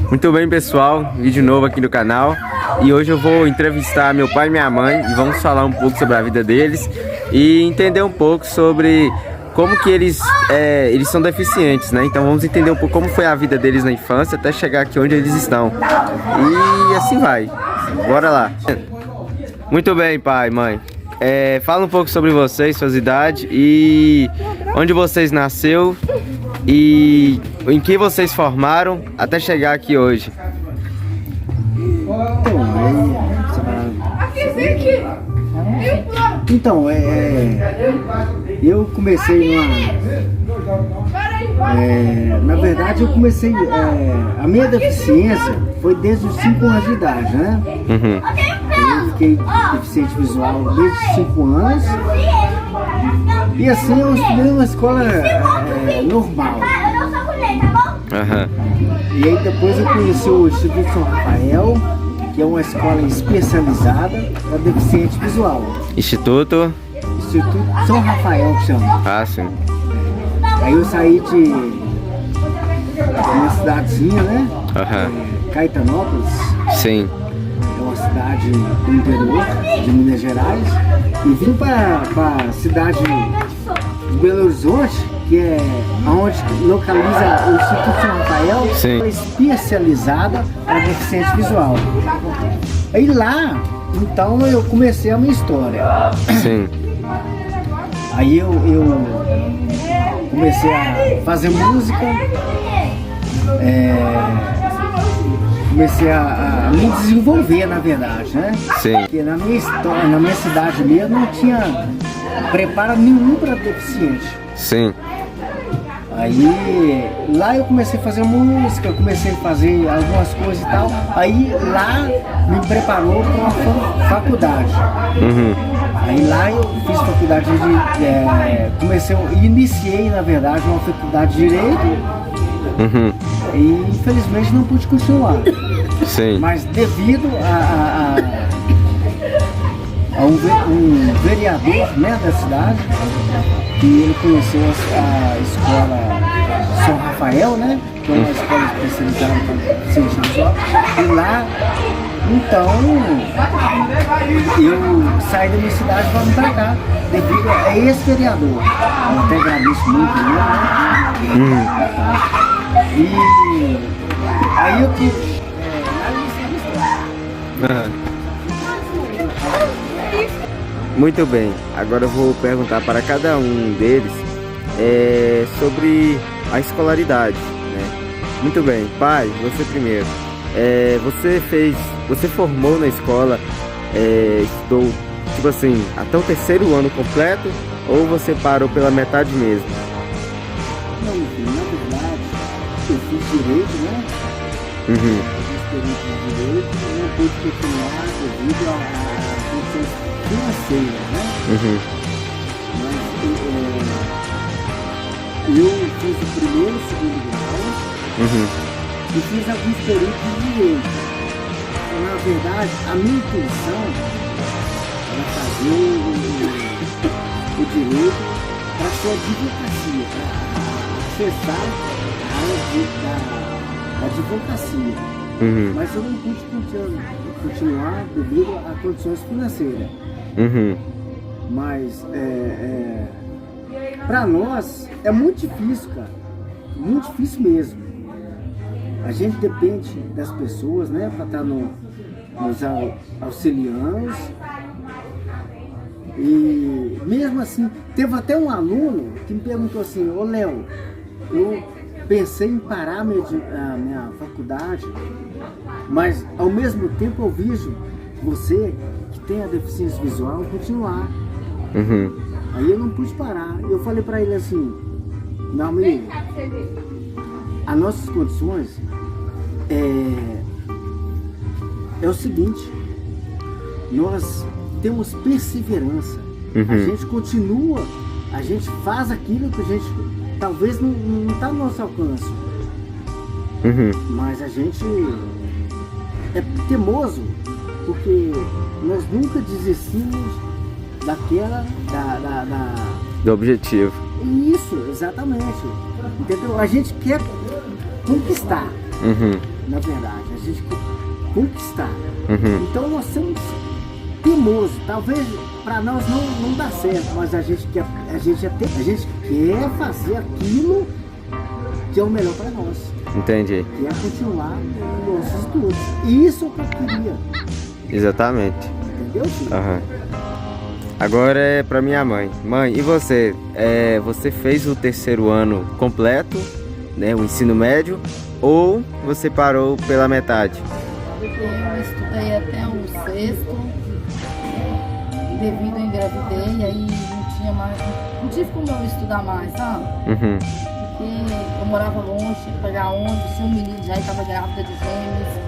Muito bem, pessoal, vídeo novo aqui no canal. E hoje eu vou entrevistar meu pai e minha mãe e vamos falar um pouco sobre a vida deles e entender um pouco sobre como que eles são deficientes, né? Então vamos entender um pouco como foi a vida deles na infância até chegar aqui onde eles estão. E assim vai. Bora lá. Muito bem, pai, mãe. Fala um pouco sobre vocês, suas idades e onde vocês nasceram e em que vocês formaram até chegar aqui hoje. Então, eu comecei na verdade eu comecei, a minha deficiência foi desde os 5 anos de idade, né? Uhum. Eu fiquei deficiente visual desde os 5 anos e assim eu estudei numa escola normal. Uhum. E aí depois eu conheci o Instituto São Rafael, que é uma escola especializada para deficiente visual. Instituto São Rafael que chama. Ah, sim. Aí eu saí de uma cidadezinha, né? Uhum. Caetanópolis. Sim. É uma cidade do interior de Minas Gerais. E vim para a cidade de Belo Horizonte, que é onde localiza o Instituto São Rafael, Sim. é especializada para deficiente visual. Aí lá, então eu comecei a minha história. Sim. Aí eu comecei a fazer música, comecei a me desenvolver, na verdade, né? Sim. Porque na minha história, na minha cidade mesmo, não tinha preparo nenhum para deficiente. Sim. Aí lá eu comecei a fazer música, comecei a fazer algumas coisas e tal. Aí lá me preparou para uma faculdade. Uhum. Aí lá eu fiz faculdade iniciei na verdade uma faculdade de Direito. Uhum. E infelizmente não pude continuar. Sim. Mas devido a um vereador, né, da cidade, que ele conheceu a escola São Rafael, né, que é uma escola especializada em ciência visual, e lá, então, eu saí da minha cidade e vim pra cá, devido a esse vereador. Eu até agradeço muito, né? E aí eu tive, Muito bem, agora eu vou perguntar para cada um deles sobre a escolaridade, né? Muito bem, pai, você primeiro. Você formou na escola, estudou, tipo assim, até o 3º ano completo ou você parou pela metade mesmo? Não, na verdade, eu fiz Direito, né? Uhum. Eu fiz Direito e não pude continuar devido a condições financeiras, né? Uhum. Mas eu fiz o 1º e o 2º grau. Uhum. E fiz alguns períodos de Direito. Então, na verdade, a minha intenção era fazer o Direito para ser advocacia, para acessar a área da advocacia. Uhum. Mas eu não pude continuar devido a condições financeiras. Uhum. Mas para nós é muito difícil, cara. Muito difícil mesmo. A gente depende das pessoas, né, para estar nos auxiliando. E mesmo assim, teve até um aluno que me perguntou assim: ô Léo, eu pensei em parar a minha faculdade, mas ao mesmo tempo eu vejo você que tem a deficiência visual continuar. Uhum. Aí eu não pude parar. Eu falei para ele assim: meu amigo, as nossas condições é o seguinte, nós temos perseverança. Uhum. A gente continua, a gente faz aquilo que a gente talvez não está no nosso alcance. Uhum. Mas a gente é teimoso, porque nós nunca desistimos do objetivo. Isso, exatamente. Entendeu? A gente quer conquistar. Na verdade, a gente quer conquistar. Uhum. Então nós somos teimosos. Talvez para nós não dá certo, mas a gente quer fazer aquilo que é o melhor para nós. Entendi. Que é continuar nos nossos estudos. Isso é o que eu queria. Exatamente. Entendeu, filho? Aham. Agora é pra minha mãe. Mãe, e você? Você fez o 3º ano completo, né? O ensino médio, ou você parou pela metade? Eu estudei até o 6º, devido a engravidei, aí não tinha mais, não tive como eu estudar mais, sabe? Uhum. Porque eu morava longe, tinha que pegar ônibus, tinha um menino já estava grávida de gêmeos.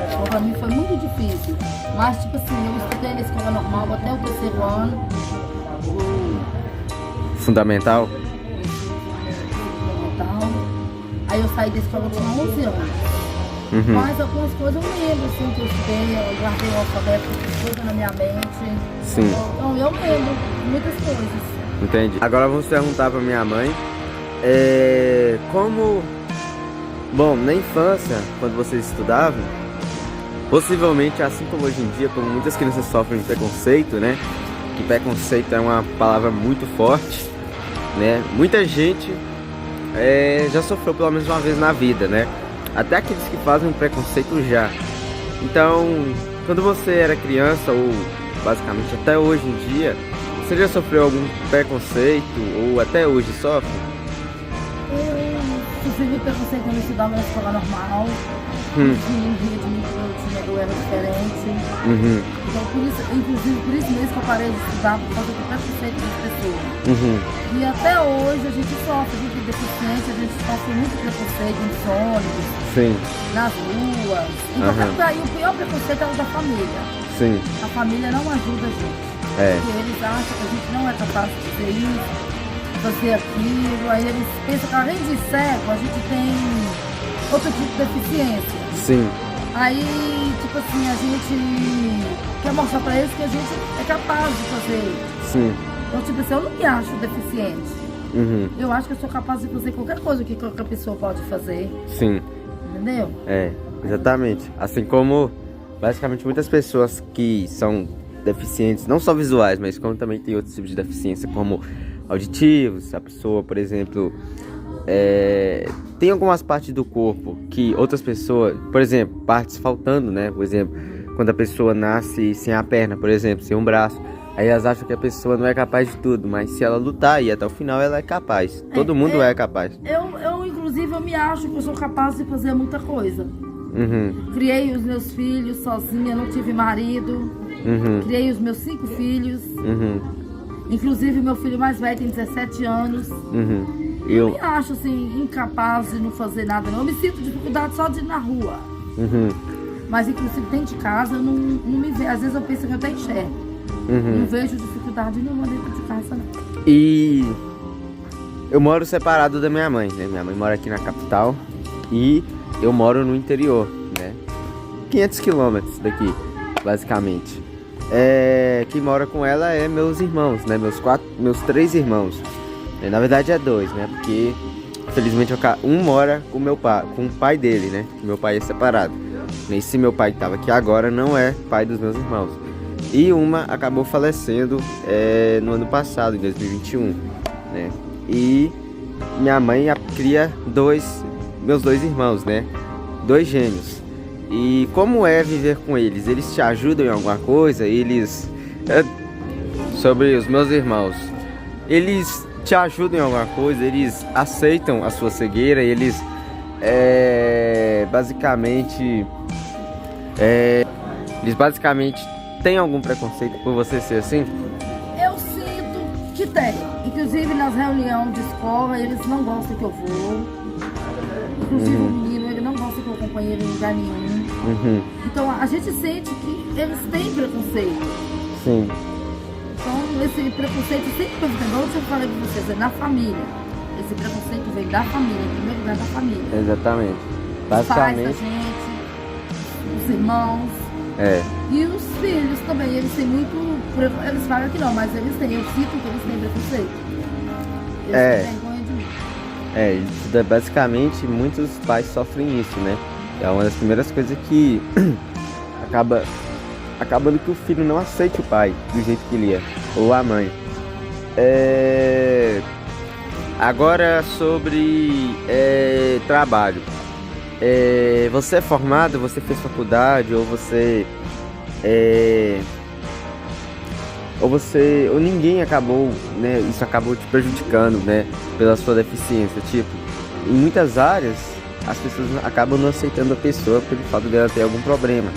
Então pra mim foi muito difícil. Mas tipo assim, eu estudei na escola normal até o 3º ano. Fundamental? Fundamental. Aí eu saí da escola, eu tinha 11 anos. Uhum. Mas algumas coisas eu lembro, assim, que eu estudei, eu guardei o alfabeto, tudo na minha mente. Sim. Então eu lembro muitas coisas. Entendi. Agora vamos perguntar pra minha mãe. Bom, na infância, quando vocês estudavam, possivelmente, assim como hoje em dia, como muitas crianças sofrem de preconceito, né? Que preconceito é uma palavra muito forte, né? Muita gente já sofreu pelo menos uma vez na vida, né? Até aqueles que fazem preconceito já. Então, quando você era criança, ou basicamente até hoje em dia, você já sofreu algum preconceito, ou até hoje sofre? Eu sofri preconceito quando eu estudava na escola normal. Ninguém via de mim que eu era diferente. Uhum. Então, inclusive por isso mesmo que eu parei de estudar, por causa do preconceito das pessoas. Uhum. E até hoje a gente sofre, a gente é deficiente, a gente sofre muito preconceito nos ônibus, Sim. nas ruas. Em qualquer lugar. E o pior preconceito é o da família. Sim. A família não ajuda a gente. Porque eles acham que a gente não é capaz de fazer isso, fazer aquilo. Aí eles pensam que além de cego, a gente tem outro tipo de deficiência. Sim. Aí, tipo assim, a gente quer mostrar pra eles que a gente é capaz de fazer. Sim. Então, tipo assim, eu não me acho deficiente. Uhum. Eu acho que eu sou capaz de fazer qualquer coisa que qualquer pessoa pode fazer. Sim. Entendeu? Exatamente. Assim como, basicamente, muitas pessoas que são deficientes, não só visuais, mas como também tem outros tipos de deficiência, como auditivos. A pessoa, por exemplo, tem algumas partes do corpo que outras pessoas, por exemplo, partes faltando, né? Por exemplo, quando a pessoa nasce sem a perna, por exemplo, sem um braço, aí elas acham que a pessoa não é capaz de tudo, mas se ela lutar e até o final ela é capaz. Todo mundo é capaz. Inclusive, eu me acho que eu sou capaz de fazer muita coisa. Uhum. Criei os meus filhos sozinha, não tive marido. Uhum. Criei os meus 5 filhos. Uhum. Inclusive, meu filho mais velho tem 17 anos. Uhum. Eu me acho, assim, incapaz de não fazer nada, não. Eu me sinto dificuldade só de ir na rua. Uhum. Mas, inclusive, dentro de casa, eu não me vejo. Às vezes eu penso que eu até enxergo. Uhum. Não vejo dificuldade nenhuma dentro de casa, não. E eu moro separado da minha mãe, né? Minha mãe mora aqui na capital e eu moro no interior, né? 500 quilômetros daqui, basicamente. Quem mora com ela é meus irmãos, né? Meus 3 irmãos. Na verdade é 2, né? Porque infelizmente um mora com meu pai, com o pai dele, né? Que meu pai é separado. Esse meu pai que estava aqui agora não é pai dos meus irmãos. E uma acabou falecendo no ano passado, em 2021, né? E minha mãe cria meus 2 irmãos, né? 2 gêmeos. E como é viver com eles? Eles te ajudam em alguma coisa? Sobre os meus irmãos, eles te ajudam em alguma coisa? Eles aceitam a sua cegueira? Eles basicamente têm algum preconceito por você ser assim? Eu sinto que tem. Inclusive nas reuniões de escola, eles não gostam que eu vou. Inclusive o menino, ele não gosta que eu acompanhe ele em lugar nenhum. Uhum. Então a gente sente que eles têm preconceito. Sim. Então esse preconceito sempre foi, igual eu falei pra vocês, é na família. Esse preconceito vem da família, em primeiro lugar da família. Exatamente. Os pais da Basicamente. gente, os irmãos. E os filhos também, eles têm muito. Eles falam que não, mas eles têm. Eu sinto que eles têm preconceito. Eles têm vergonha de mim. Basicamente muitos pais sofrem isso, né? É uma das primeiras coisas que acabando que o filho não aceite o pai do jeito que ele é, ou a mãe. Agora sobre trabalho. Você é formado, você fez faculdade, ou ninguém acabou, né? Isso acabou te prejudicando, né? Pela sua deficiência. Tipo, em muitas áreas as pessoas acabam não aceitando a pessoa pelo fato dela ter algum problema,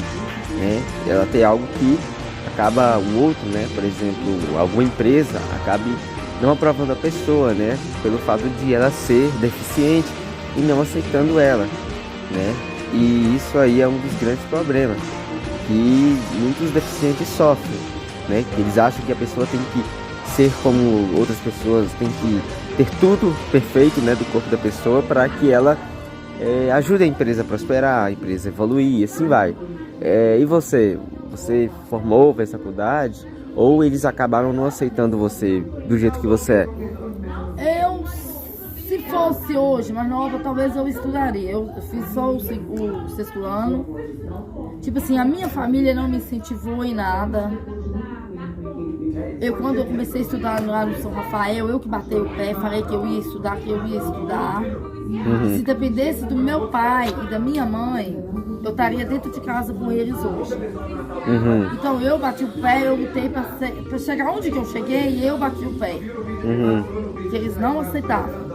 né? Ela ter algo que acaba o outro, né? Por exemplo, alguma empresa acabe não aprovando a pessoa, né? Pelo fato de ela ser deficiente e não aceitando ela, né? E isso aí é um dos grandes problemas que muitos deficientes sofrem, né? Que eles acham que a pessoa tem que ser como outras pessoas, tem que ter tudo perfeito, né, do corpo da pessoa para que ela ajude a empresa a prosperar, a empresa a evoluir, e assim vai. E você formou, fez faculdade, ou eles acabaram não aceitando você do jeito que você é? Se fosse hoje, mais nova, talvez eu estudaria. Eu fiz só o sexto ano. Tipo assim, a minha família não me incentivou em nada. Quando eu comecei a estudar lá no São Rafael, eu que batei o pé, falei que eu ia estudar, Se dependesse do meu pai e da minha mãe, eu estaria dentro de casa com eles hoje. Então eu bati o pé, eu lutei pra chegar onde que eu cheguei e eu bati o pé. Que eles não aceitavam.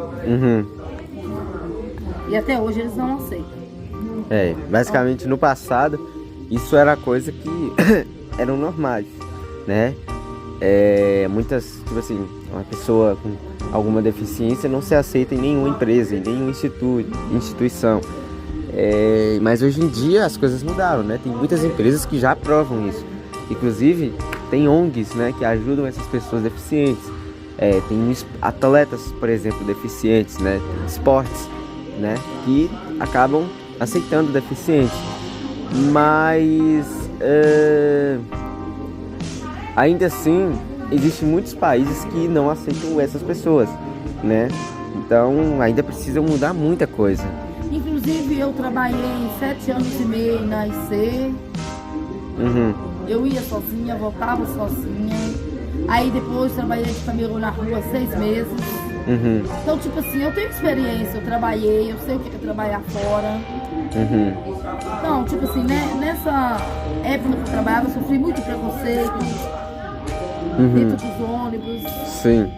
E até hoje eles não aceitam. Basicamente no passado, isso era coisa que eram normais, né? Muitas, tipo assim, uma pessoa com alguma deficiência não se aceita em nenhuma empresa, em nenhuma instituição. Mas hoje em dia as coisas mudaram, né? Tem muitas empresas que já aprovam isso. Inclusive, tem ONGs, né, que ajudam essas pessoas deficientes. Tem atletas, por exemplo, deficientes, né? Esportes, né, que acabam aceitando deficientes. Mas ainda assim, existem muitos países que não aceitam essas pessoas, né? Então, ainda precisa mudar muita coisa. Inclusive, eu trabalhei 7 anos e meio na IC. Eu ia sozinha, voltava sozinha. Aí depois trabalhei de camelô na rua 6 meses. Então, tipo assim, eu tenho experiência, eu trabalhei, eu sei o que é trabalhar fora. Então, tipo assim, né, nessa época que eu trabalhava, eu sofri muito preconceito. Dentro dos ônibus. Sim.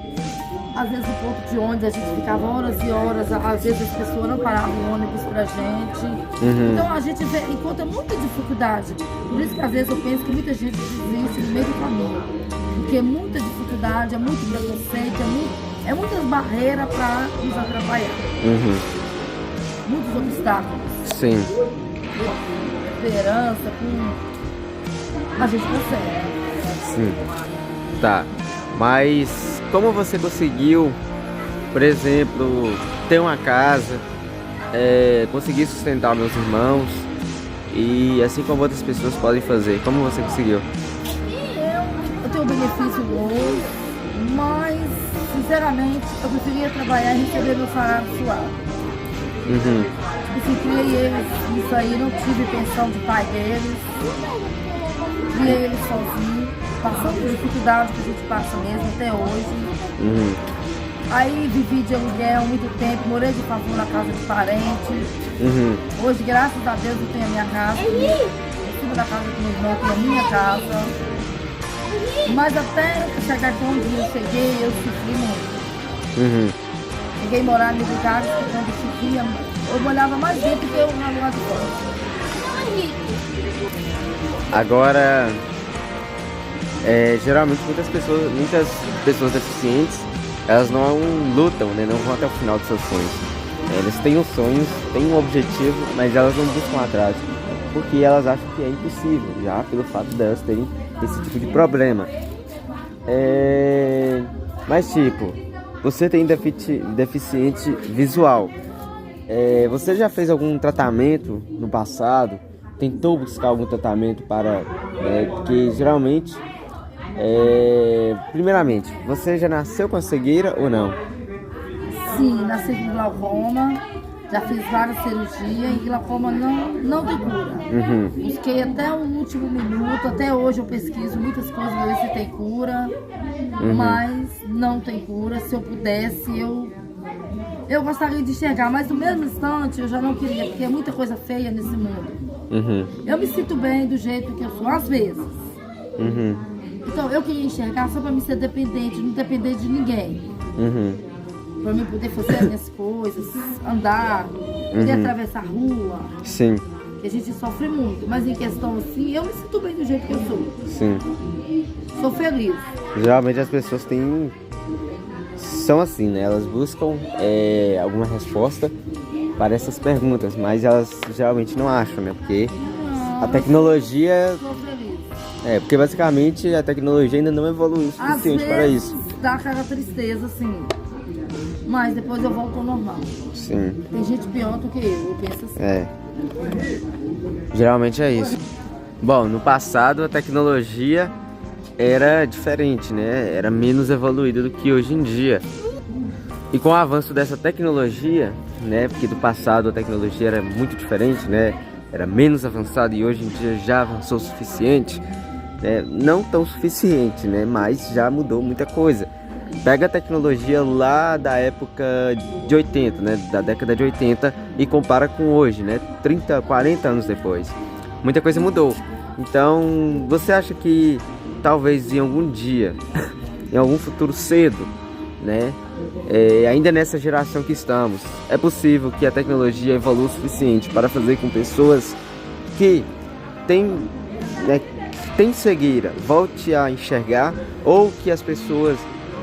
Às vezes no ponto de ônibus a gente ficava horas e horas, às vezes as pessoas não paravam o ônibus pra gente. Então a gente encontra muita dificuldade. Por isso que às vezes eu penso que muita gente desiste no meio do caminho. Porque é muita dificuldade, é muito preconceito, é muitas barreiras pra nos atrapalhar. Muitos obstáculos. Sim. Esperança, a gente consegue. Sim. Tá, mas como você conseguiu, por exemplo, ter uma casa, conseguir sustentar meus irmãos e assim como outras pessoas podem fazer? Como você conseguiu? Eu tenho um benefício hoje, mas sinceramente eu preferia trabalhar e receber meu salário suave. Criei eles, isso aí, não tive pensão de pai deles, criei eles sozinho. Passando por dificuldade que a gente passa mesmo até hoje. Aí vivi de aluguel muito tempo, morei de favor na casa de parente. Hoje, graças a Deus, eu tenho a minha casa. Em cima da casa do meu irmão, eu tenho a minha casa. Mas até chegar aqui onde eu cheguei, eu sofri muito. Cheguei a morar em lugares que quando chovia, eu molhava mais dentro do que eu na lua de fora. Agora, geralmente muitas pessoas deficientes, elas não lutam, né? Não vão até o final dos seus sonhos. Elas têm os sonhos, têm um objetivo, mas elas não buscam atrás, porque elas acham que é impossível, já pelo fato delas terem esse tipo de problema. Mas tipo, você tem deficiente visual. Você já fez algum tratamento no passado? Tentou buscar algum tratamento para... porque geralmente... primeiramente, você já nasceu com a cegueira ou não? Sim, nasci com glaucoma. Já fiz várias cirurgias e glaucoma não tem cura. Busquei até o último minuto, até hoje eu pesquiso muitas coisas para ver se tem cura, mas não tem cura. Se eu pudesse, eu gostaria de enxergar, mas no mesmo instante eu já não queria, porque é muita coisa feia nesse mundo. Eu me sinto bem do jeito que eu sou, às vezes. Então eu queria enxergar só para me ser dependente, não depender de ninguém. Para mim poder fazer as minhas coisas, andar, poder atravessar a rua. Sim. Que a gente sofre muito, mas em questão assim, eu me sinto bem do jeito que eu sou. Sim. Sou feliz. Geralmente as pessoas são assim, né? Elas buscam alguma resposta para essas perguntas, mas elas geralmente não acham, né? Porque a tecnologia... Sou feliz. Porque basicamente a tecnologia ainda não evoluiu o suficiente para isso. Dá aquela tristeza, assim. Mas depois eu volto ao normal. Sim. Tem gente pior do que eu penso assim. Geralmente é isso. Bom, no passado a tecnologia era diferente, né? Era menos evoluída do que hoje em dia. E com o avanço dessa tecnologia, né? Porque do passado a tecnologia era muito diferente, né? Era menos avançada e hoje em dia já avançou o suficiente. Né? Não tão suficiente, né? Mas já mudou muita coisa. Pega a tecnologia lá da época de 80, né? Da década de 80 e compara com hoje, né? 30, 40 anos depois. Muita coisa mudou. Então, você acha que talvez em algum dia, em algum futuro cedo, né? Ainda nessa geração que estamos, é possível que a tecnologia evolua o suficiente para fazer com pessoas que têm cegueira volte a enxergar, ou que as pessoas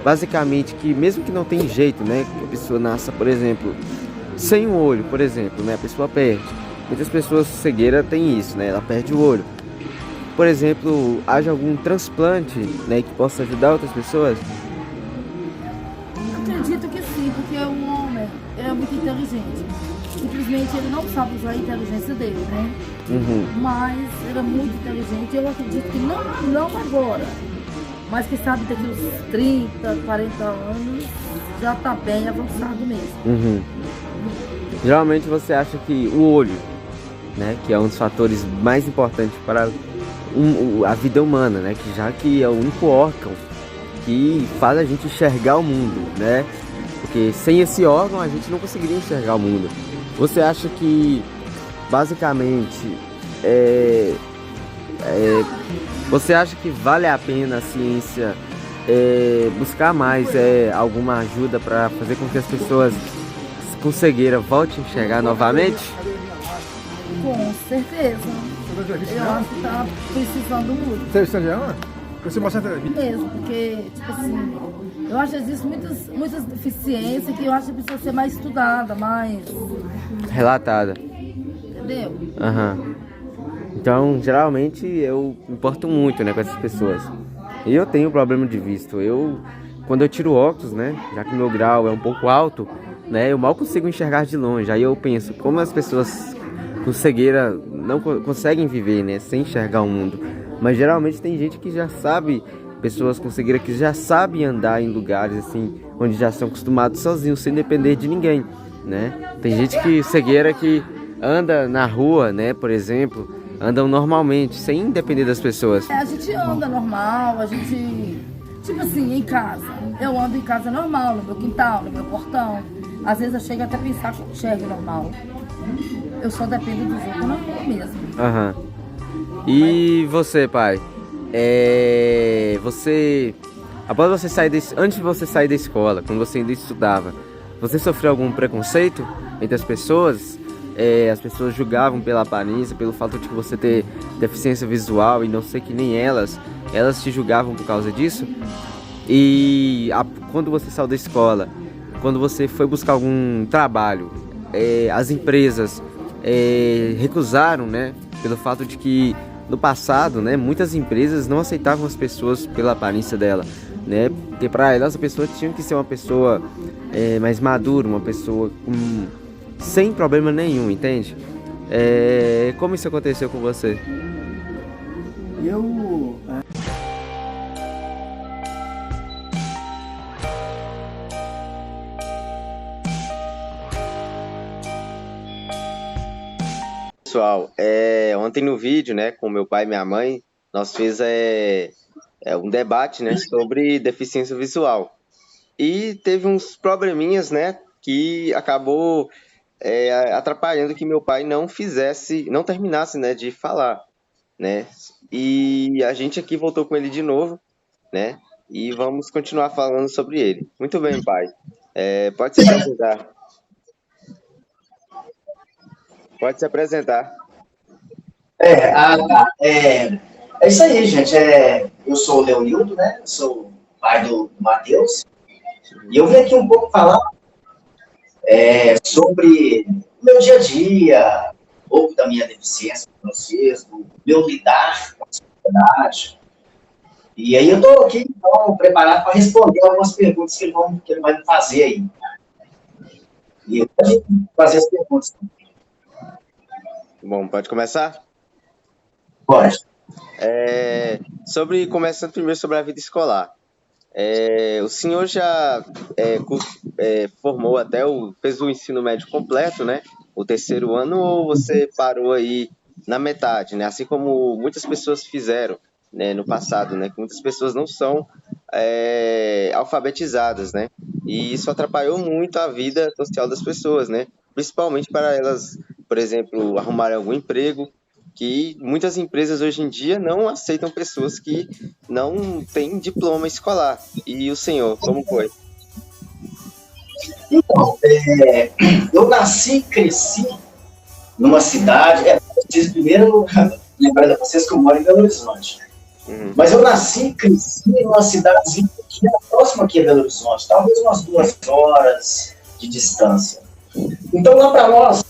basicamente, que mesmo que não tem jeito, né, que a pessoa nasça, por exemplo, sem um olho, por exemplo, né, a pessoa perde. Muitas pessoas cegueira tem isso, né, ela perde o olho. Por exemplo, haja algum transplante, né, que possa ajudar outras pessoas? Acredito que sim, porque o homem é muito inteligente. Simplesmente ele não sabe usar a inteligência dele, né? Mas ele é muito inteligente. Eu acredito que não agora, mas que sabe daqui uns 30, 40 anos já está bem avançado mesmo. Geralmente você acha que o olho, né, que é um dos fatores mais importantes para a vida humana, né, que é o único órgão que faz a gente enxergar o mundo, né? Porque sem esse órgão a gente não conseguiria enxergar o mundo. Você acha que basicamente você acha que vale a pena a ciência buscar mais alguma ajuda para fazer com que as pessoas com cegueira voltem a enxergar novamente? Com certeza. Eu acho que tá precisando muito. Você está você mostra mesmo, porque, tipo assim, eu acho que existem muitas deficiências que eu acho que precisa ser mais estudada, mais relatada. Entendeu? Então, geralmente, eu me importo muito, né, com essas pessoas. E eu tenho problema de vista. Quando eu tiro óculos, né, já que meu grau é um pouco alto, né, eu mal consigo enxergar de longe. Aí eu penso, como as pessoas com cegueira não conseguem viver, né, sem enxergar o mundo. Mas geralmente tem gente que já sabe, pessoas com cegueira que já sabem andar em lugares assim, onde já são acostumados sozinhos, sem depender de ninguém, né? Tem gente cegueira que anda na rua, né, por exemplo, andam normalmente, sem depender das pessoas. A gente anda normal, a gente, tipo assim, em casa. Eu ando em casa normal, no meu quintal, no meu portão. Às vezes eu chego até a pensar que eu enxergo normal. Eu só dependo dos outros na rua mesmo. E você, pai? Após você sair antes de você sair da escola, quando você ainda estudava, você sofreu algum preconceito entre as pessoas? As pessoas julgavam pela aparência, pelo fato de que você ter deficiência visual e não ser que nem elas te julgavam por causa disso? E quando você saiu da escola, quando você foi buscar algum trabalho, as empresas recusaram, né, pelo fato de que no passado, né, muitas empresas não aceitavam as pessoas pela aparência dela, né, porque para elas a pessoa tinha que ser uma pessoa mais madura, uma pessoa sem problema nenhum, entende? Como isso aconteceu com você? pessoal, ontem no vídeo, né, com meu pai e minha mãe, nós fez um debate, né, sobre deficiência visual. E teve uns probleminhas, né, que acabou atrapalhando que meu pai não terminasse, né, de falar, né? E a gente aqui voltou com ele de novo, né? E vamos continuar falando sobre ele. Muito bem, pai. Pode se apresentar. Pode se apresentar. Tá. É isso aí, gente. Eu sou o Leonildo, né? Eu sou pai do Matheus. E eu vim aqui um pouco falar sobre o meu dia a dia, um pouco da minha deficiência com vocês, do meu lidar com a sociedade. E aí eu estou aqui, então, preparado para responder algumas perguntas que ele vai me fazer aí. E eu vou fazer as perguntas. Bom, pode começar? Pode. Começando primeiro sobre a vida escolar. O senhor já formou fez o ensino médio completo, né? O terceiro ano, ou você parou aí na metade, né? Assim como muitas pessoas fizeram, né, no passado, né? Que muitas pessoas não são alfabetizadas, né? E isso atrapalhou muito a vida social das pessoas, né? Principalmente para elas, por exemplo, arrumarem algum emprego, que muitas empresas hoje em dia não aceitam pessoas que não têm diploma escolar. E o senhor, como foi? Então, eu nasci e cresci numa cidade... preciso primeiro lembrar de vocês que eu moro em Belo Horizonte. Uhum. Mas eu nasci e cresci numa cidadezinha pequena, próxima aqui a Belo Horizonte, talvez umas 2 horas de distância. Então, lá para nós,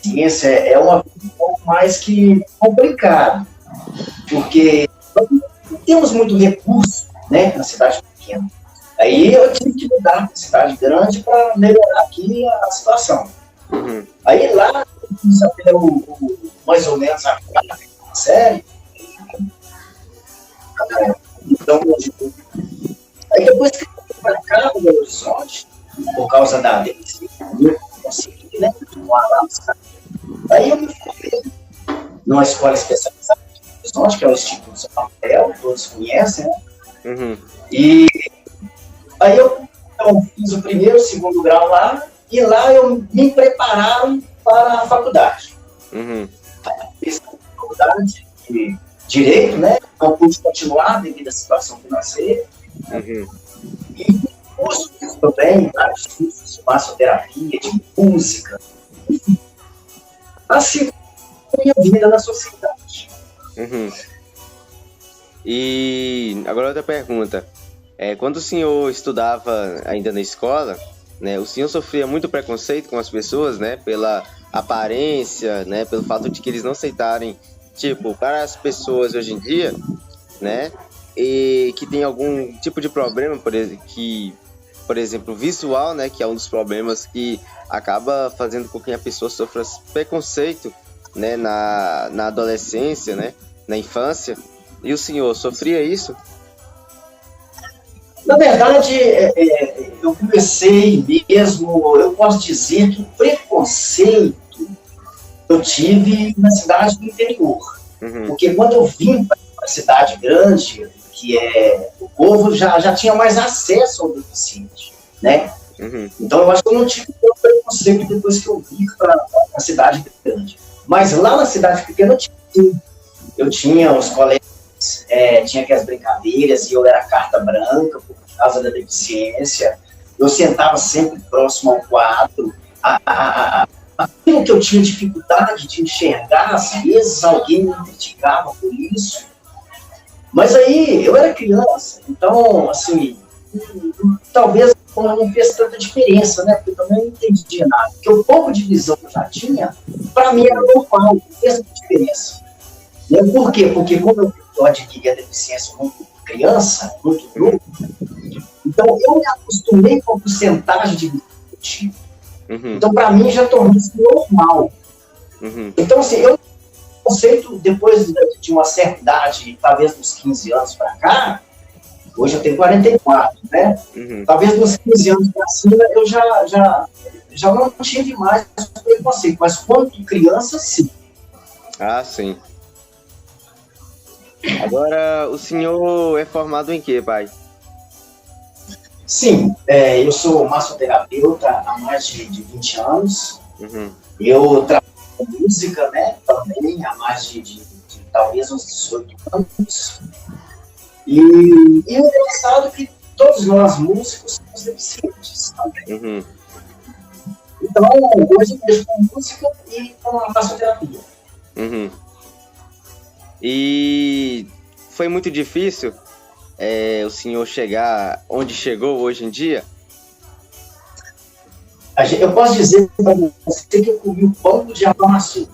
ciência é uma vida um pouco mais que complicada, porque não temos muito recurso, né, na cidade pequena. Aí eu tive que mudar para a cidade grande para melhorar aqui a situação. Uhum. Aí lá, eu fiz até mais ou menos a série. Então, aí depois que eu fui para cá, no Belo Horizonte, por causa da deficiência, eu consegui, né, continuar lá no estado. Aí eu me formei numa escola especializada em Belo Horizonte, que é o Instituto São Rafael, todos conhecem, né? Uhum. E aí eu fiz o primeiro, segundo grau lá, e lá me prepararam para a faculdade. Uhum. Fiz a faculdade de Direito, né? Não pude continuar devido à situação financeira. Uhum. E cursos também, vários cursos de massoterapia, de música. Enfim, assim, a minha vida na sociedade. Uhum. E agora outra pergunta. Quando o senhor estudava ainda na escola, né, o senhor sofria muito preconceito com as pessoas, né, pela aparência, né, pelo fato de que eles não aceitarem, tipo, para as pessoas hoje em dia, né, e que tem algum tipo de problema, por exemplo, visual, né, que é um dos problemas que acaba fazendo com que a pessoa sofra preconceito, né, na adolescência, né, na infância. E o senhor sofria isso? Na verdade, eu comecei mesmo, eu posso dizer que o preconceito eu tive na cidade do interior. Uhum. Porque quando eu vim para a cidade grande, que o povo já tinha mais acesso ao deficiente, né? Uhum. Então eu acho que eu não tive tanto preconceito depois que eu vim para a cidade grande. Mas lá na cidade pequena eu tinha os colegas, tinha aquelas brincadeiras, e eu era carta branca por causa da deficiência. Eu sentava sempre próximo ao quadro. Aquilo que eu tinha dificuldade de enxergar, às vezes alguém me criticava por isso. Mas aí, eu era criança, então, assim, talvez não fez tanta diferença, né? Porque eu também não entendia nada. Porque o pouco de visão que eu já tinha, para mim era normal, não fez muita diferença. Por quê? Porque como eu adquiri a deficiência muito criança, muito novo, então eu me acostumei com a porcentagem de visão que eu tinha. Uhum. Então, para mim, já tornou-se normal. Uhum. Então, assim, eu conceito, depois de uma certa idade, talvez uns 15 anos para cá, hoje eu tenho 44, né? Uhum. Talvez uns 15 anos para cima, eu já não tive mais preconceito, mas quando criança, sim. Ah, sim. Agora, o senhor é formado em quê, pai? Sim, eu sou massoterapeuta há mais de 20 anos. Uhum. Eu trabalho com música, né, também há mais de talvez uns 18 anos. E é engraçado que todos nós músicos somos deficientes também. Uhum. Então, hoje eu mexo com música e com a massoterapia. Uhum. E foi muito difícil o senhor chegar onde chegou hoje em dia? Eu posso dizer para você que eu comi o pão do diabo amassou,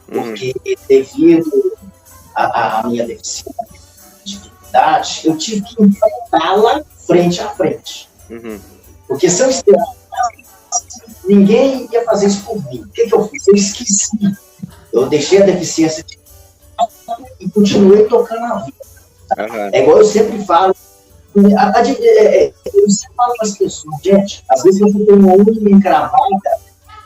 porque devido à minha dificuldade, eu tive que enfrentá-la frente a frente. Uhum. Porque se eu esperar, ninguém ia fazer isso por mim. O que eu fiz? Eu esqueci. Eu deixei a deficiência e continuei tocando a vida. Uhum. É igual eu sempre falo. Eu sempre falo para as pessoas, gente, às vezes você tem uma unha encravada,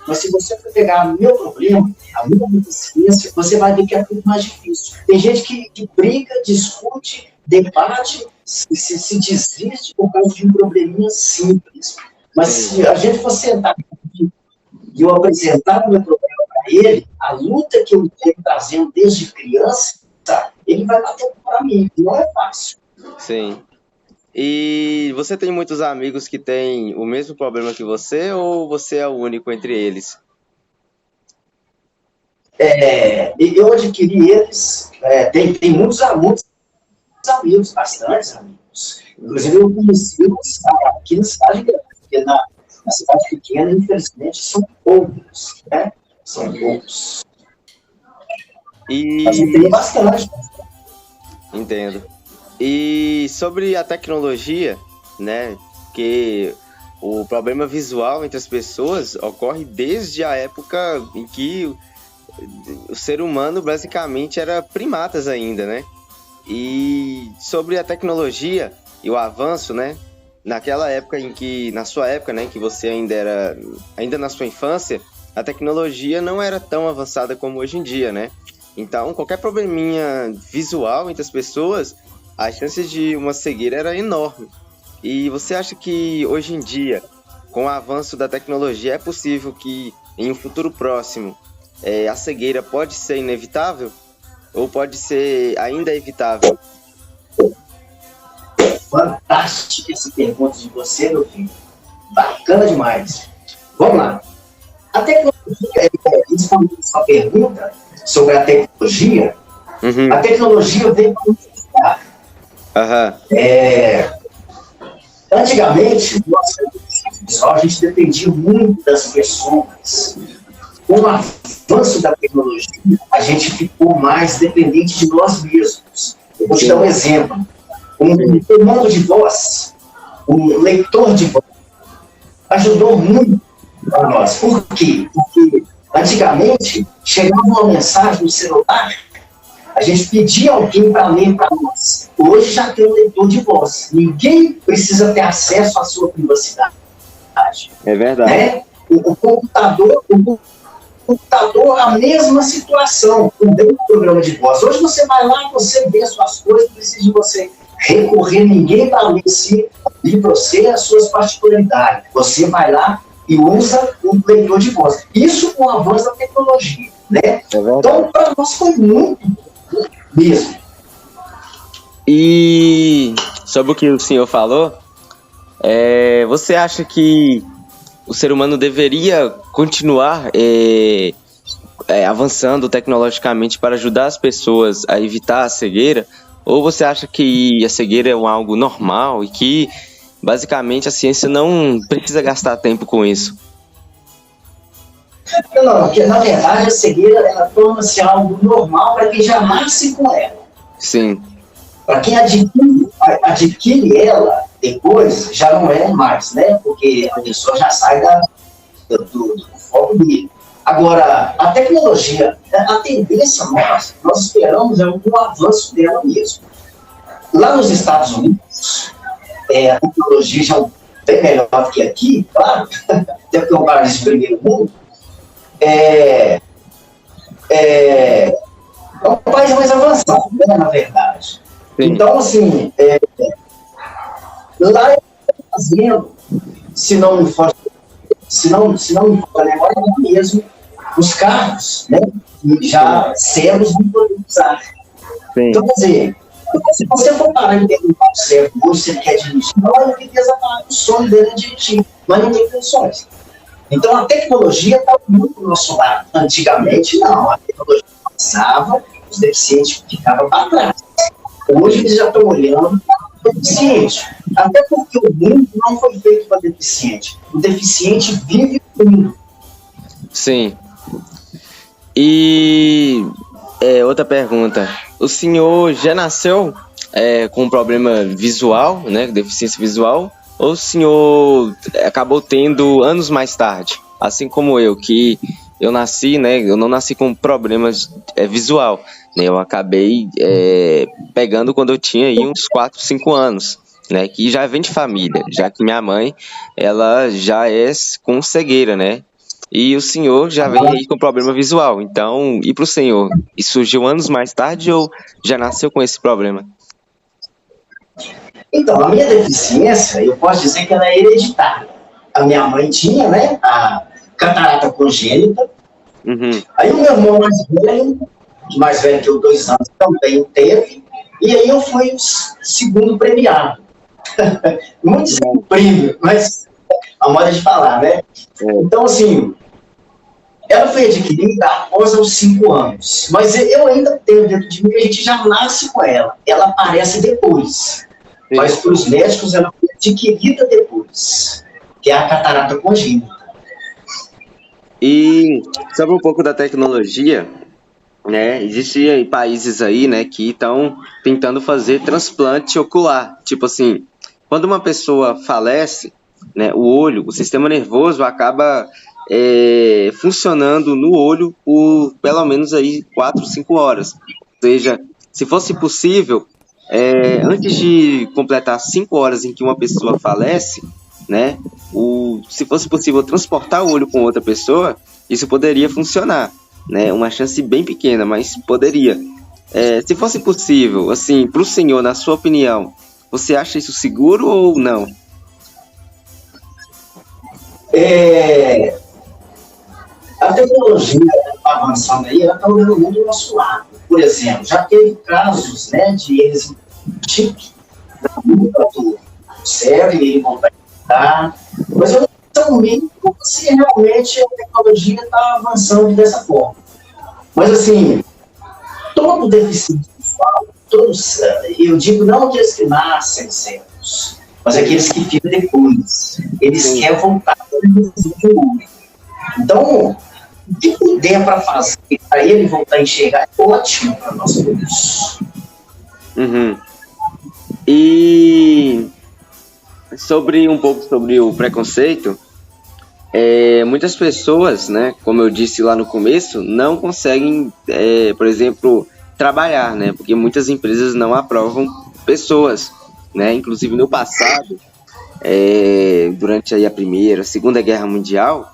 mas se você for pegar o meu problema, a minha deficiência, você vai ver que é tudo mais difícil. Tem gente que briga, discute, debate, se desiste por causa de um probleminha simples. Mas se a gente for sentar e eu apresentar o meu problema para ele, a luta que eu tenho trazendo desde criança, ele vai bater para mim. Não é fácil. Sim. E você tem muitos amigos que têm o mesmo problema que você, ou você é o único entre eles? Eu adquiri eles, tem muitos amigos, bastantes amigos. Inclusive eu conheci-los aqui na cidade grande, porque na cidade pequena, infelizmente, são poucos, né? São poucos. Mas eu tenho bastante. Entendo. E sobre a tecnologia, né, que o problema visual entre as pessoas ocorre desde a época em que o ser humano basicamente era primatas ainda, né? E sobre a tecnologia e o avanço, né, naquela época em que, na sua época, né, que você ainda na sua infância, a tecnologia não era tão avançada como hoje em dia, né? Então, qualquer probleminha visual entre as pessoas, a chance de uma cegueira era enorme. E você acha que hoje em dia, com o avanço da tecnologia, é possível que em um futuro próximo a cegueira pode ser inevitável? Ou pode ser ainda evitável? Fantástica essa pergunta de você, meu filho. Bacana demais. Vamos lá. A tecnologia, respondendo a sua pergunta sobre a tecnologia, a tecnologia veio para nos ajudar. Antigamente, a gente dependia muito das pessoas. Com o avanço da tecnologia, a gente ficou mais dependente de nós mesmos. Eu vou te dar um exemplo. Um comando de voz, um leitor de voz, ajudou muito para nós. Por quê? Porque antigamente chegava uma mensagem no celular, a gente pedia alguém para ler para nós. Hoje já tem um leitor de voz. Ninguém precisa ter acesso à sua privacidade. É verdade. Né? O computador, a mesma situação, também no programa de voz. Hoje você vai lá, você vê suas coisas, não precisa de você recorrer a ninguém para ler para você as suas particularidades. Você vai lá e usa um leitor de voz. Isso com o avanço da tecnologia. Né? Então, para nós foi muito mesmo. E sobre o que o senhor falou, você acha que o ser humano deveria continuar avançando tecnologicamente para ajudar as pessoas a evitar a cegueira? Ou você acha que a cegueira é algo normal e que, basicamente, a ciência não precisa gastar tempo com isso? Não, porque, na verdade, a cegueira ela torna-se algo normal para quem já nasce com ela. Sim. Para quem adquire ela depois, já não é mais, né? Porque a pessoa já sai do foco dele. Agora, a tecnologia, a tendência nós esperamos é um avanço dela mesmo. Lá nos Estados Unidos, a tecnologia já é bem melhor do que aqui, claro, até porque é um país de primeiro mundo. é um país mais avançado, né, na verdade. Sim. Então, assim, lá eu estou fazendo, se não me falta a memória, é mesmo os carros, né, que já servos não podem usar. Sim. Então, quer dizer, se você for parar e perguntar ao servo, você quer dirigir, não, ele queria exatamente o sonho dele é dirigir, mas não tem condições. Então, a tecnologia está muito do nosso lado. Antigamente, não. A tecnologia passava, os deficientes ficavam para trás. Hoje, eles já estão olhando para o deficiente. Até porque o mundo não foi feito para deficiente. O deficiente vive o mundo. Sim. E outra pergunta. O senhor já nasceu com um problema visual, né? Deficiência visual? Ou o senhor acabou tendo anos mais tarde? Assim como eu, que eu nasci, né? Eu não nasci com problemas visual, né? Eu acabei pegando quando eu tinha aí uns 4, 5 anos, né? Que já vem de família, já que minha mãe, ela já é com cegueira, né? E o senhor já vem aí com problema visual. Então, e para o senhor? E surgiu anos mais tarde ou já nasceu com esse problema? Então, a minha deficiência, eu posso dizer que ela é hereditária. A minha mãe tinha, né, a catarata congênita. Uhum. Aí o meu irmão mais velho que eu, 2 anos, também teve. E aí eu fui o segundo premiado. Muito sem prêmio, mas a moda de falar, né? Então, assim, ela foi adquirida após os 5 anos. Mas eu ainda tenho dentro de mim, a gente já nasce com ela. Ela aparece depois. Mas para os médicos ela foi adquirida depois, que é a catarata congênita. E sobre um pouco da tecnologia, né? Existem países aí, né, que estão tentando fazer transplante ocular. Tipo assim, quando uma pessoa falece, né, o olho, o sistema nervoso acaba funcionando no olho por pelo menos aí 4, 5 horas. Ou seja, se fosse possível, antes de completar 5 horas em que uma pessoa falece, né, se fosse possível transportar o olho com outra pessoa, isso poderia funcionar, né, uma chance bem pequena, mas poderia. Se fosse possível, assim, para o senhor, na sua opinião, você acha isso seguro ou não? A tecnologia está avançando aí, ela está olhando muito do nosso lado. Por exemplo, já teve casos, né, de eles chip do cérebro e ele voltar a entrar. Mas eu não sei também se realmente a tecnologia está avançando dessa forma. Mas, assim, todo deficiente visual, eu digo não aqueles que nascem cegos, mas aqueles que ficam depois. Eles querem voltar para o mundo. Então, o que puder para fazer para ele voltar a enxergar é ótimo para nós todos. Uhum. E um pouco sobre o preconceito, muitas pessoas, né, como eu disse lá no começo, não conseguem, por exemplo, trabalhar, né, porque muitas empresas não aprovam pessoas, né, inclusive no passado, durante aí a Primeira, a Segunda Guerra Mundial,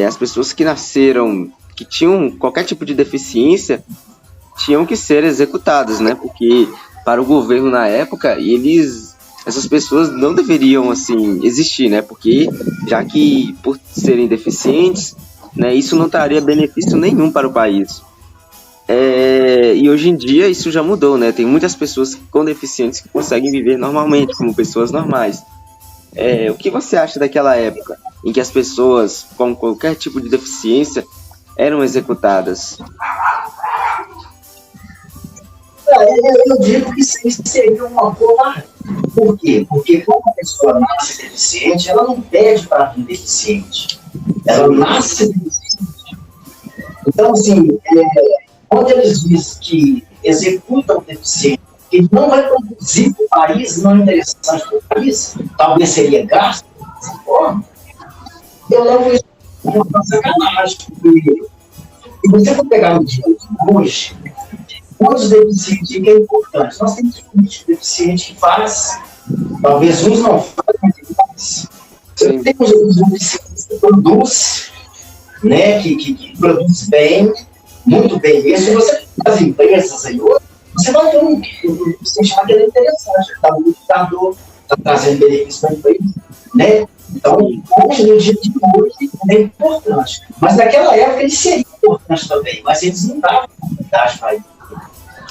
as pessoas que nasceram, que tinham qualquer tipo de deficiência, tinham que ser executadas, né? Porque para o governo na época, essas pessoas não deveriam assim existir, né? Porque já que por serem deficientes, né, isso não traria benefício nenhum para o país. E hoje em dia isso já mudou, né? Tem muitas pessoas com deficientes que conseguem viver normalmente, como pessoas normais. O que você acha daquela época em que as pessoas com qualquer tipo de deficiência eram executadas? Eu digo que isso seria uma covardia. Por quê? Porque quando a pessoa nasce deficiente, ela não pede para vir deficiente. Ela nasce deficiente. Então, assim, quando eles dizem que executam o deficiente, que não vai produzir para o país, não é interessante para o país, talvez seria gasto dessa forma, eu levo isso como uma sacanagem. Se você for pegar no dia de hoje, quantos deficientes é importante? Nós temos muitos deficientes que faz, talvez uns não fazem, mas temos os deficientes que produzem, né, que produz bem, muito bem. E se você as empresas aí hoje, você vai ter um deficiente que é interessante, está no computador, está trazendo benefício para a empresa, né? Então, hoje, no dia de hoje, é importante. Mas naquela época ele seria importante também, mas eles não davam oportunidade para ele.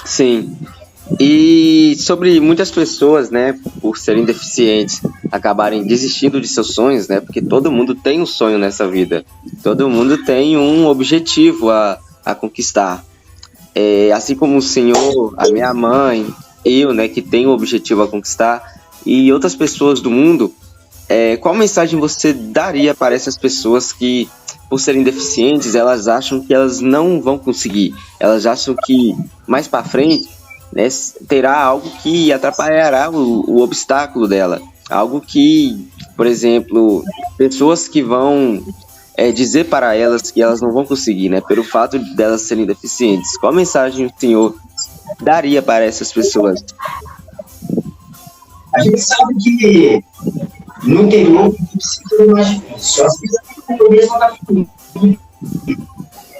Sim. E sobre muitas pessoas, né, por serem deficientes, acabarem desistindo de seus sonhos, né, porque todo mundo tem um sonho nessa vida, todo mundo tem um objetivo a conquistar. Assim como o senhor, a minha mãe, eu, né, que tenho um objetivo a conquistar, e outras pessoas do mundo, qual mensagem você daria para essas pessoas que, por serem deficientes, elas acham que elas não vão conseguir, elas acham que mais para frente, né, terá algo que atrapalhará o obstáculo dela, algo que, por exemplo, pessoas que vão dizer para elas que elas não vão conseguir, né, pelo fato de elas serem deficientes. Qual mensagem o senhor daria para essas pessoas? A gente sabe que no interior é mais difícil. Às vezes a mesma da família,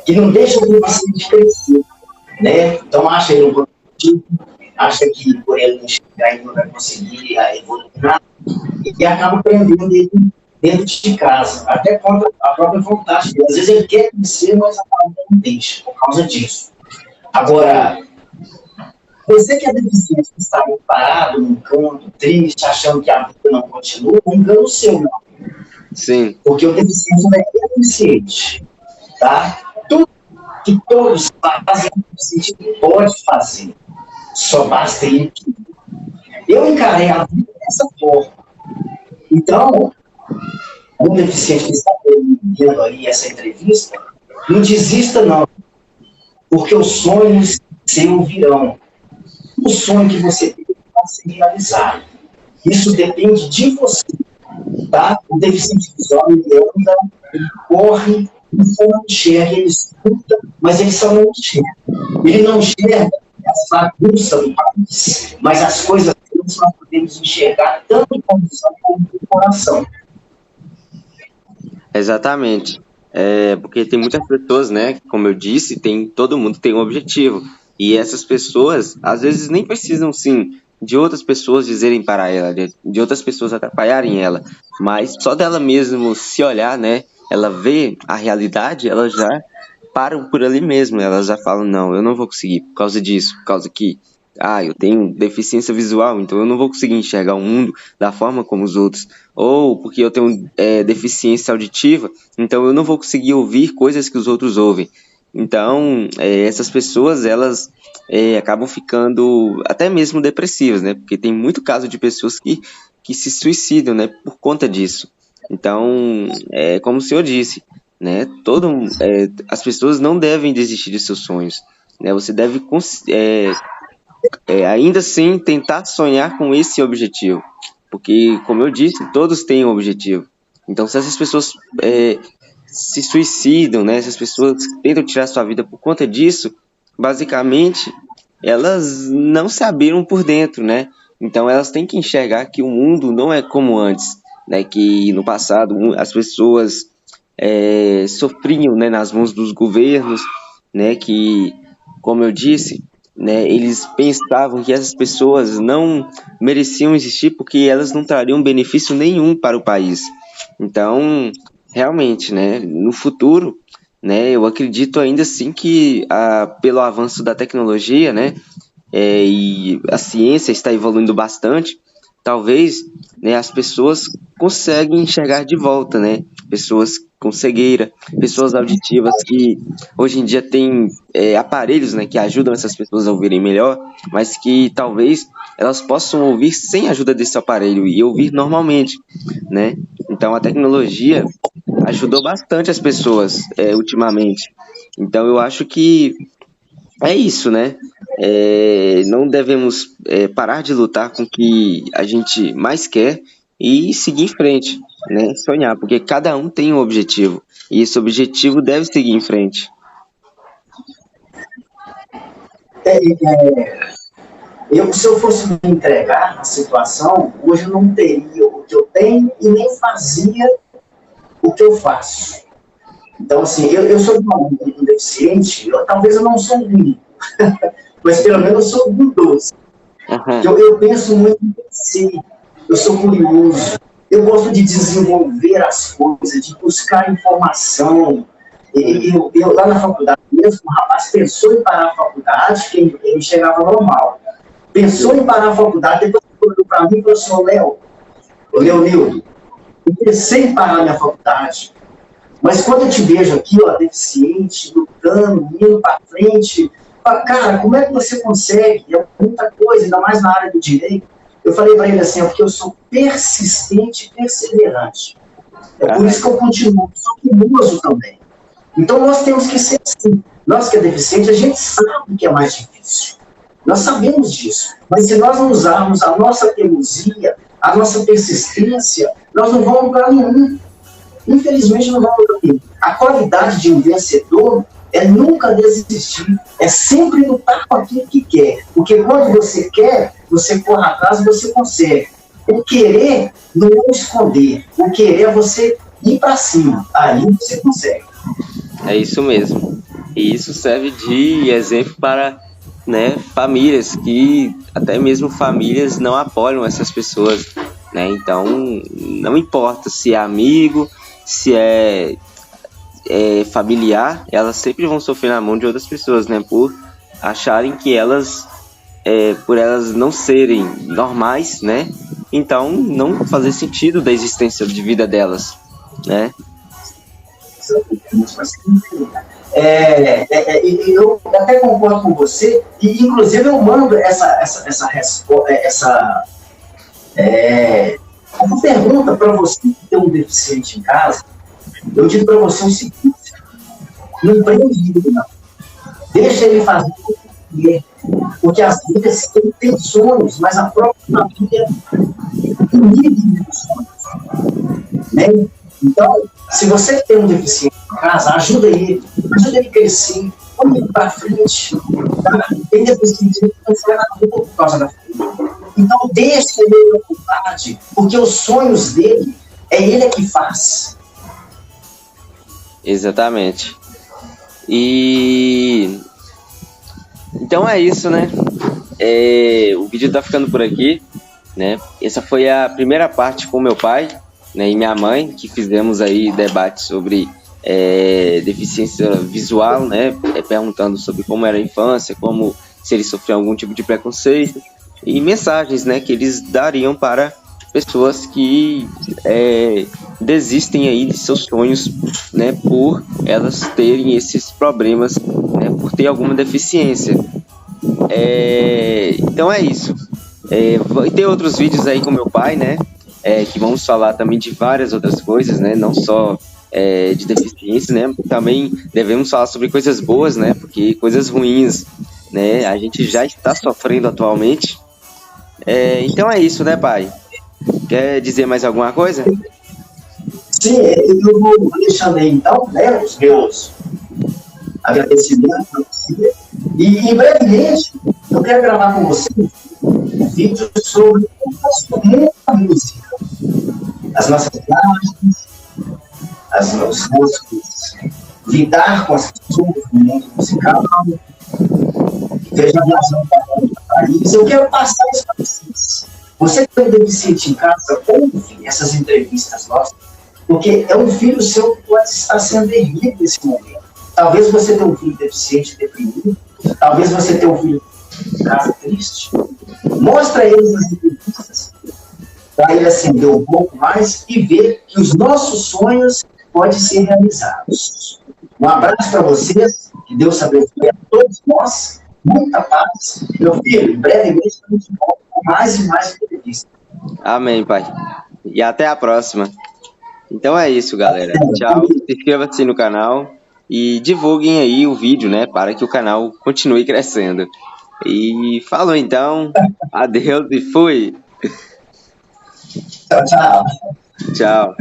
que não deixa o paciente crescer, né? Então acha ele um produtivo, acha que por ele não chegar ele não vai conseguir evoluir, e acaba prendendo ele dentro de casa, até contra a própria vontade dele. Às vezes ele quer crescer, mas a família não deixa, por causa disso. Agora, você que é deficiente, que está parado num canto, triste, achando que a vida não continua, não engano o seu, não. Sim. Porque o deficiente não é deficiente, tá? Tudo que todos fazem, o deficiente pode fazer. Só basta ele querer. Eu encarei a vida dessa forma. Então, um deficiente que está vendo aí essa entrevista, não desista não, porque os sonhos seu virão. O sonho que você tem vai ser realizado. Isso depende de você, tá? O deficiente visual, ele anda, ele corre, ele só não enxerga, ele escuta, mas ele só não enxerga. Ele não enxerga as bagunças do país, mas as coisas que nós podemos enxergar tanto com a visão como com o coração. Exatamente. Porque tem muitas pessoas, né, como eu disse, todo mundo tem um objetivo. E essas pessoas, às vezes, nem precisam, sim, de outras pessoas dizerem para ela, de outras pessoas atrapalharem ela. Mas só dela mesmo se olhar, né, ela vê a realidade, ela já param por ali mesmo. Elas já falam, não, eu não vou conseguir por causa disso, por causa que eu tenho deficiência visual, então eu não vou conseguir enxergar o mundo da forma como os outros. Ou porque eu tenho deficiência auditiva, então eu não vou conseguir ouvir coisas que os outros ouvem. Então, essas pessoas, elas acabam ficando até mesmo depressivas, né? Porque tem muito caso de pessoas que se suicidam, né? Por conta disso. Então, como o senhor disse, né? As pessoas não devem desistir de seus sonhos, né? Você deve ainda assim tentar sonhar com esse objetivo, porque, como eu disse, todos têm um objetivo. Então, se essas pessoas se suicidam, né, essas pessoas tentam tirar sua vida por conta disso, basicamente, elas não se abriram por dentro, né? Então, elas têm que enxergar que o mundo não é como antes, né? Que no passado as pessoas sofriam, né, nas mãos dos governos, né? Que, como eu disse, né, eles pensavam que essas pessoas não mereciam existir porque elas não trariam benefício nenhum para o país. Então, realmente, né, no futuro, né, eu acredito ainda assim que pelo avanço da tecnologia, né, e a ciência está evoluindo bastante, talvez, né, as pessoas conseguem enxergar de volta, né, pessoas com cegueira, pessoas auditivas que hoje em dia têm aparelhos, né, que ajudam essas pessoas a ouvirem melhor, mas que talvez elas possam ouvir sem a ajuda desse aparelho e ouvir normalmente, né? Então a tecnologia ajudou bastante as pessoas ultimamente. Então eu acho que é isso, né? Não devemos parar de lutar com o que a gente mais quer e seguir em frente, né? Sonhar, porque cada um tem um objetivo e esse objetivo deve seguir em frente. Se eu fosse me entregar na situação, hoje eu não teria o que eu tenho e nem fazia o que eu faço. Então, assim, eu sou um deficiente, talvez eu não sou um único, mas pelo menos eu sou bondoso. Eu penso muito em si, eu sou curioso, eu gosto de desenvolver as coisas, de buscar informação. Eu lá na faculdade mesmo, o rapaz pensou em parar a faculdade, que ele chegava normal. Pensou em parar a faculdade, depois olhou para mim e falou assim, Leonildo, eu pensei em parar a minha faculdade, mas quando eu te vejo aqui, ó, deficiente, lutando, indo para frente, cara, como é que você consegue? É muita coisa, ainda mais na área do direito. Eu falei para ele assim, porque eu sou persistente e perseverante. É por isso que eu continuo, sou curioso também. Então nós temos que ser assim. Nós que é deficiente, a gente sabe que é mais difícil. Nós sabemos disso. Mas se nós não usarmos a nossa teimosia, a nossa persistência, nós não vamos para nenhum. Infelizmente não vamos para nenhum. A qualidade de um vencedor é nunca desistir, é sempre lutar com aquilo que quer. Porque quando você quer, você corre atrás e você consegue. O querer não é esconder, o querer é você ir para cima, aí você consegue. É isso mesmo. E isso serve de exemplo para, né, famílias que, até mesmo famílias, não apoiam essas pessoas, né? Então, não importa se é amigo, se é familiar, elas sempre vão sofrer na mão de outras pessoas, né? Por acharem que elas, por elas não serem normais, né? Então, não fazer sentido da existência de vida delas, né? Eu até concordo com você, e inclusive eu mando essa pergunta para você que tem um deficiente em casa. Eu digo para você o seguinte: não prende ele, não. Deixa ele fazer o que quer, porque às vezes ele tem sonhos, mas a própria família inibe os sonhos, né? Então, se você tem um deficiente em casa, ajuda ele a crescer, vamos ir para frente. Tem deficiente que não foi na rua por causa da família. Então, deixa ele à vontade, porque os sonhos dele, é ele que faz. Exatamente. E então é isso, né? O vídeo tá ficando por aqui, né? Essa foi a primeira parte com meu pai, né, e minha mãe, que fizemos aí debate sobre deficiência visual, né? Perguntando sobre como era a infância, como se eles sofriam algum tipo de preconceito e mensagens, né, que eles dariam para pessoas que desistem aí de seus sonhos, né, por elas terem esses problemas, né, por ter alguma deficiência. Então é isso. Vai ter outros vídeos aí com meu pai, né, que vamos falar também de várias outras coisas, né, não só de deficiência, né, também devemos falar sobre coisas boas, né, porque coisas ruins, né, a gente já está sofrendo atualmente. Então é isso, né, pai? Quer dizer mais alguma coisa? Sim, eu vou deixando aí então, né, os meus agradecimentos para você. E brevemente eu quero gravar com você um vídeo sobre o nosso mundo da música, as nossas imagens, os nossos lidar com as pessoas do mundo musical. Veja a razão para isso. Eu quero passar isso para vocês. Você que tem um deficiente em casa, ouve essas entrevistas nossas, porque é um filho seu que pode estar sendo erguido nesse momento. Talvez você tenha um filho deficiente deprimido, talvez você tenha um filho em casa triste. Mostra a eles as entrevistas, para ele acender um pouco mais e ver que os nossos sonhos podem ser realizados. Um abraço para vocês, que Deus abençoe a todos nós. Muita paz. Meu filho, brevemente a gente volta com mais e mais entrevistas. Amém, pai. E até a próxima. Então é isso, galera. Tchau. Se inscreva-se no canal e divulguem aí o vídeo, né, para que o canal continue crescendo. E falou então. Adeus e fui. Tchau, tchau. Tchau.